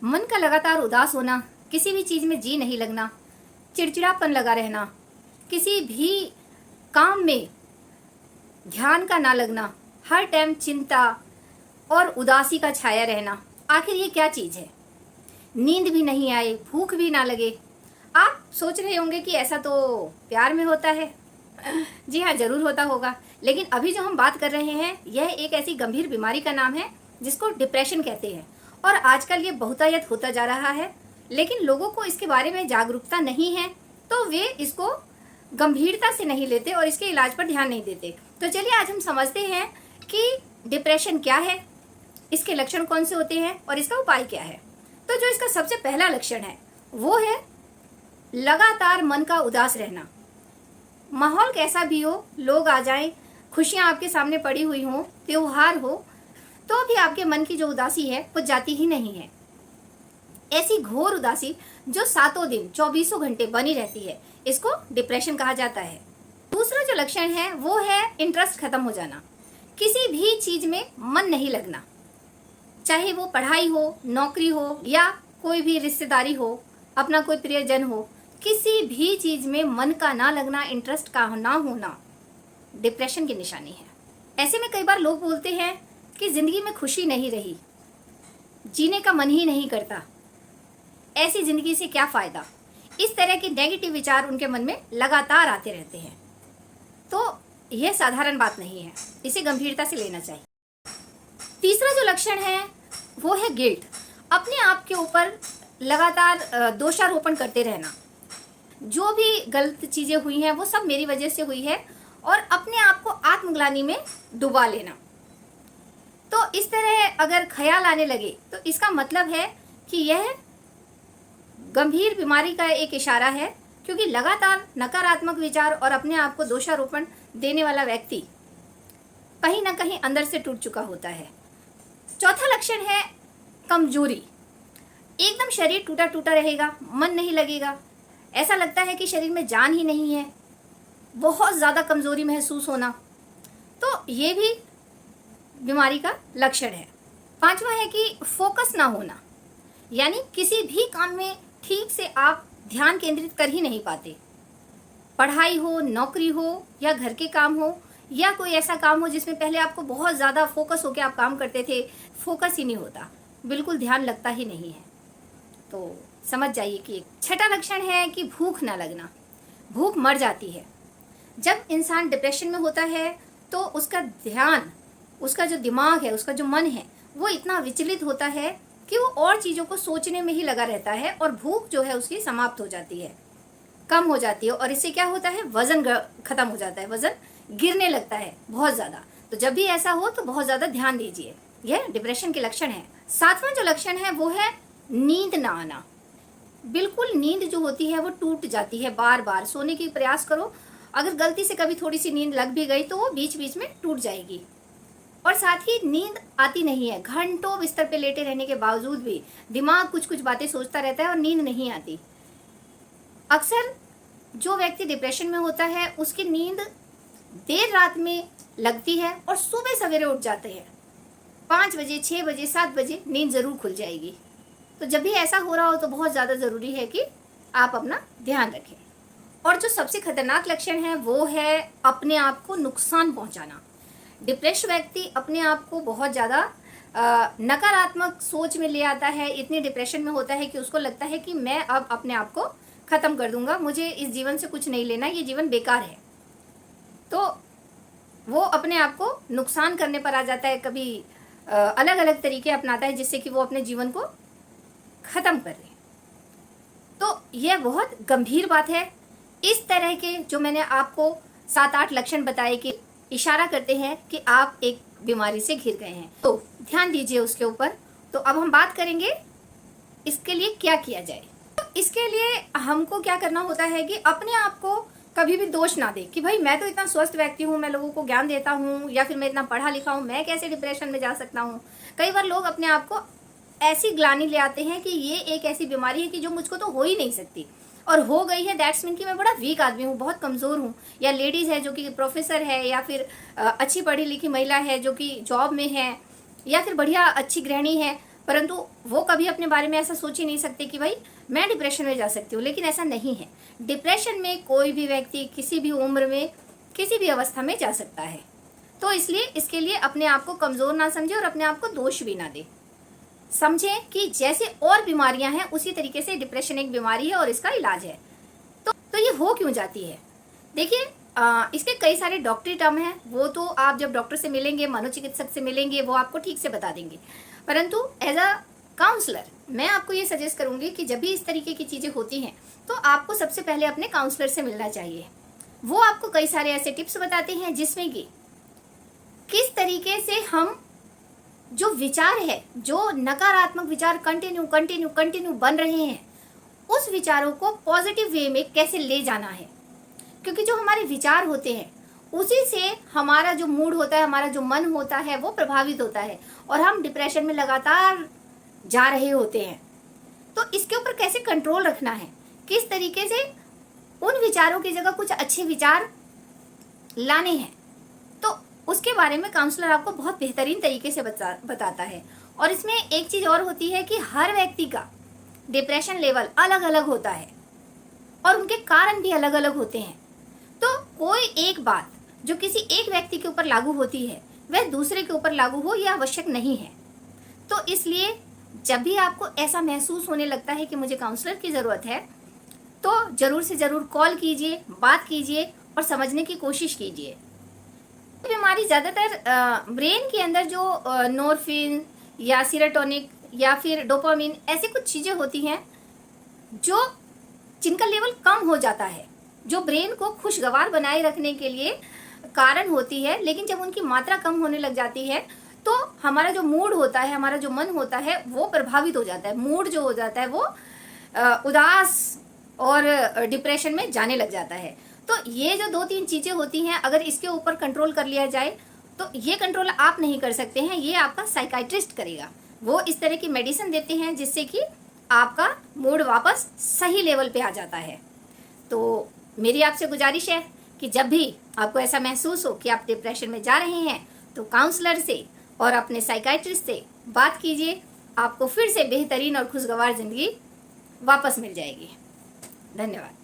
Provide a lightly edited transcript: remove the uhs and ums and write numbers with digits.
मन का लगातार उदास होना, किसी भी चीज में जी नहीं लगना, चिड़चिड़ापन लगा रहना, किसी भी काम में ध्यान का ना लगना, हर टाइम चिंता और उदासी का छाया रहना, आखिर ये क्या चीज है? नींद भी नहीं आए, भूख भी ना लगे। आप सोच रहे होंगे कि ऐसा तो प्यार में होता है। जी हाँ, जरूर होता होगा, लेकिन अभी जो हम बात कर रहे हैं यह एक ऐसी गंभीर बीमारी का नाम है जिसको डिप्रेशन कहते हैं। और आजकल ये बहुतायत होता जा रहा है, लेकिन लोगों को इसके बारे में जागरूकता नहीं है, तो वे इसको गंभीरता से नहीं लेते और इसके इलाज पर ध्यान नहीं देते। तो चलिए आज हम समझते हैं कि डिप्रेशन क्या है, इसके लक्षण कौन से होते हैं और इसका उपाय क्या है। तो जो इसका सबसे पहला लक्षण है वो है लगातार मन का उदास रहना। माहौल कैसा भी हो, लोग आ जाएं, खुशियां आपके सामने पड़ी हुई हों, त्योहार हो, तो भी आपके मन की जो उदासी है वो जाती ही नहीं है। ऐसी घोर उदासी जो सातों दिन 24 घंटे बनी रहती है, इसको डिप्रेशन कहा जाता है। दूसरा जो लक्षण है वो है इंटरेस्ट खत्म हो जाना। किसी भी चीज में मन नहीं लगना, चाहे वो पढ़ाई हो, नौकरी हो या कोई भी रिश्तेदारी हो, अपना कोई प्रियजन हो, किसी भी चीज में मन का ना लगना, इंटरेस्ट का ना होना डिप्रेशन की निशानी है। ऐसे में कई बार लोग बोलते हैं कि जिंदगी में खुशी नहीं रही, जीने का मन ही नहीं करता, ऐसी जिंदगी से क्या फायदा। इस तरह के नेगेटिव विचार उनके मन में लगातार आते रहते हैं। तो यह साधारण बात नहीं है, इसे गंभीरता से लेना चाहिए। तीसरा जो लक्षण है वो है गिल्ट। अपने आप के ऊपर लगातार दोषारोपण करते रहना। जो भी गलत चीजें हुई हैं वो सब मेरी वजह से हुई है, और अपने आप को आत्मग्लानि में डुबा लेना। तो इस तरह अगर ख्याल आने लगे तो इसका मतलब है कि यह गंभीर बीमारी का एक इशारा है, क्योंकि लगातार नकारात्मक विचार और अपने आप को दोषारोपण देने वाला व्यक्ति कहीं ना कहीं अंदर से टूट चुका होता है। चौथा लक्षण है कमजोरी। एकदम शरीर टूटा टूटा रहेगा, मन नहीं लगेगा, ऐसा लगता है कि शरीर में जान ही नहीं है, बहुत ज्यादा कमजोरी महसूस होना, तो ये भी बीमारी का लक्षण है। पांचवा है कि फोकस ना होना, यानी किसी भी काम में ठीक से आप ध्यान केंद्रित कर ही नहीं पाते। पढ़ाई हो, नौकरी हो या घर के काम हो या कोई ऐसा काम हो जिसमें पहले आपको बहुत ज्यादा फोकस होकर आप काम करते थे, फोकस ही नहीं होता, बिल्कुल ध्यान लगता ही नहीं है। तो समझ जाइए कि छठा लक्षण है कि भूख ना लगना। भूख मर जाती है। जब इंसान डिप्रेशन में होता है तो उसका ध्यान, उसका जो दिमाग है, उसका जो मन है, वो इतना विचलित होता है कि वो और चीजों को सोचने में ही लगा रहता है, और भूख जो है उसकी समाप्त हो जाती है, कम हो जाती है, और इससे क्या होता है, वजन खत्म हो जाता है, वजन गिरने लगता है बहुत ज्यादा। तो जब भी ऐसा हो तो बहुत ज्यादा ध्यान दीजिए, यह डिप्रेशन के लक्षण है। सातवां जो लक्षण है वो है नींद ना आना। बिल्कुल नींद जो होती है वो टूट जाती है, बार बार सोने की प्रयास करो, अगर गलती से कभी थोड़ी सी नींद लग भी गई तो वो बीच बीच में टूट जाएगी। और साथ ही नींद आती नहीं है, घंटों बिस्तर पे लेटे रहने के बावजूद भी दिमाग कुछ कुछ बातें सोचता रहता है और नींद नहीं आती। अक्सर जो व्यक्ति डिप्रेशन में होता है उसकी नींद देर रात में लगती है और सुबह सवेरे उठ जाते हैं, 5 बजे, 6 बजे, 7 बजे नींद जरूर खुल जाएगी। तो जब भी ऐसा हो रहा हो तो बहुत ज्यादा जरूरी है कि आप अपना ध्यान रखें। और जो सबसे खतरनाक लक्षण है वो है अपने आप को नुकसान पहुंचाना। डिप्रेस व्यक्ति अपने आप को बहुत ज्यादा नकारात्मक सोच में ले आता है, इतने डिप्रेशन में होता है कि उसको लगता है कि मैं अब अपने आप को खत्म कर दूंगा, मुझे इस जीवन से कुछ नहीं लेना, ये जीवन बेकार है। तो वो अपने आप को नुकसान करने पर आ जाता है, कभी अलग अलग तरीके अपनाता है जिससे कि वो अपने जीवन को खत्म कर ले। तो यह बहुत गंभीर बात है। इस तरह के जो मैंने आपको 7-8 लक्षण बताए कि इशारा करते हैं कि आप एक बीमारी से घिर गए हैं, तो ध्यान दीजिए उसके ऊपर। तो अब हम बात करेंगे इसके लिए क्या किया जाए। तो इसके लिए हमको क्या करना होता है कि अपने आप को कभी भी दोष ना दे कि भाई मैं तो इतना स्वस्थ व्यक्ति हूँ, मैं लोगों को ज्ञान देता हूँ, या फिर मैं इतना पढ़ा लिखा हूँ, मैं कैसे डिप्रेशन में जा सकता हूँ। कई बार लोग अपने आप को ऐसी ग्लानि ले आते हैं कि ये एक ऐसी बीमारी है कि जो मुझको तो हो ही नहीं सकती, और हो गई है दैट्स मीन कि मैं बड़ा वीक आदमी हूँ, बहुत कमजोर हूँ। या लेडीज है जो कि प्रोफेसर है, या फिर अच्छी पढ़ी लिखी महिला है जो कि जॉब में है, या फिर बढ़िया अच्छी गृहिणी है, परंतु वो कभी अपने बारे में ऐसा सोच ही नहीं सकते कि भाई मैं डिप्रेशन में जा सकती हूँ, लेकिन ऐसा नहीं है। डिप्रेशन में कोई भी व्यक्ति किसी भी उम्र में किसी भी अवस्था में जा सकता है। तो इसलिए इसके लिए अपने आप को कमजोर ना समझे और अपने आप को दोष भी ना दे। समझें कि जैसे और बीमारियां हैं उसी तरीके से डिप्रेशन एक बीमारी है और इसका इलाज है। तो ये हो क्यों जाती है? देखिए, इसके कई सारे डॉक्टरी टर्म हैं, वो तो आप जब डॉक्टर से मिलेंगे, मनोचिकित्सक से मिलेंगे, वो आपको ठीक से बता देंगे। परंतु एज अ काउंसलर मैं आपको ये सजेस्ट करूंगी कि जब भी इस तरीके की चीज़ें होती हैं तो आपको सबसे पहले अपने काउंसलर से मिलना चाहिए। वो आपको कई सारे ऐसे टिप्स बताते हैं जिसमें कि किस तरीके से हम जो विचार है, जो नकारात्मक विचार कंटिन्यू बन रहे हैं, उस विचारों को पॉजिटिव वे में कैसे ले जाना है। क्योंकि जो हमारे विचार होते हैं उसी से हमारा जो मूड होता है, हमारा जो मन होता है वो प्रभावित होता है और हम डिप्रेशन में लगातार जा रहे होते हैं। तो इसके ऊपर कैसे कंट्रोल रखना है, किस तरीके से उन विचारों की जगह कुछ अच्छे विचार लाने हैं, तो उसके बारे में काउंसलर आपको बहुत बेहतरीन तरीके से बताता है। और इसमें एक चीज और होती है कि हर व्यक्ति का डिप्रेशन लेवल अलग अलग होता है और उनके कारण भी अलग अलग होते हैं। तो कोई एक बात जो किसी एक व्यक्ति के ऊपर लागू होती है वह दूसरे के ऊपर लागू हो यह आवश्यक नहीं है। तो इसलिए जब भी आपको ऐसा महसूस होने लगता है कि मुझे काउंसलर की ज़रूरत है, तो ज़रूर से ज़रूर कॉल कीजिए, बात कीजिए और समझने की कोशिश कीजिए। बीमारी ज़्यादातर ब्रेन के अंदर जो नॉर्फिन या सीरोटोनिक या फिर डोपामिन ऐसी कुछ चीज़ें होती हैं जो जिनका लेवल कम हो जाता है, जो ब्रेन को खुशगवार बनाए रखने के लिए कारण होती है, लेकिन जब उनकी मात्रा कम होने लग जाती है तो हमारा जो मूड होता है, हमारा जो मन होता है वो प्रभावित हो जाता है। मूड जो हो जाता है वो उदास और डिप्रेशन में जाने लग जाता है। तो ये जो 2-3 चीज़ें होती हैं, अगर इसके ऊपर कंट्रोल कर लिया जाए तो ये कंट्रोल आप नहीं कर सकते हैं, ये आपका साइकाइट्रिस्ट करेगा। वो इस तरह की मेडिसिन देते हैं जिससे कि आपका मूड वापस सही लेवल पे आ जाता है। तो मेरी आपसे गुजारिश है कि जब भी आपको ऐसा महसूस हो कि आप डिप्रेशन में जा रहे हैं तो काउंसलर से और अपने साइकाइट्रिस्ट से बात कीजिए, आपको फिर से बेहतरीन और खुशगवार ज़िंदगी वापस मिल जाएगी। धन्यवाद।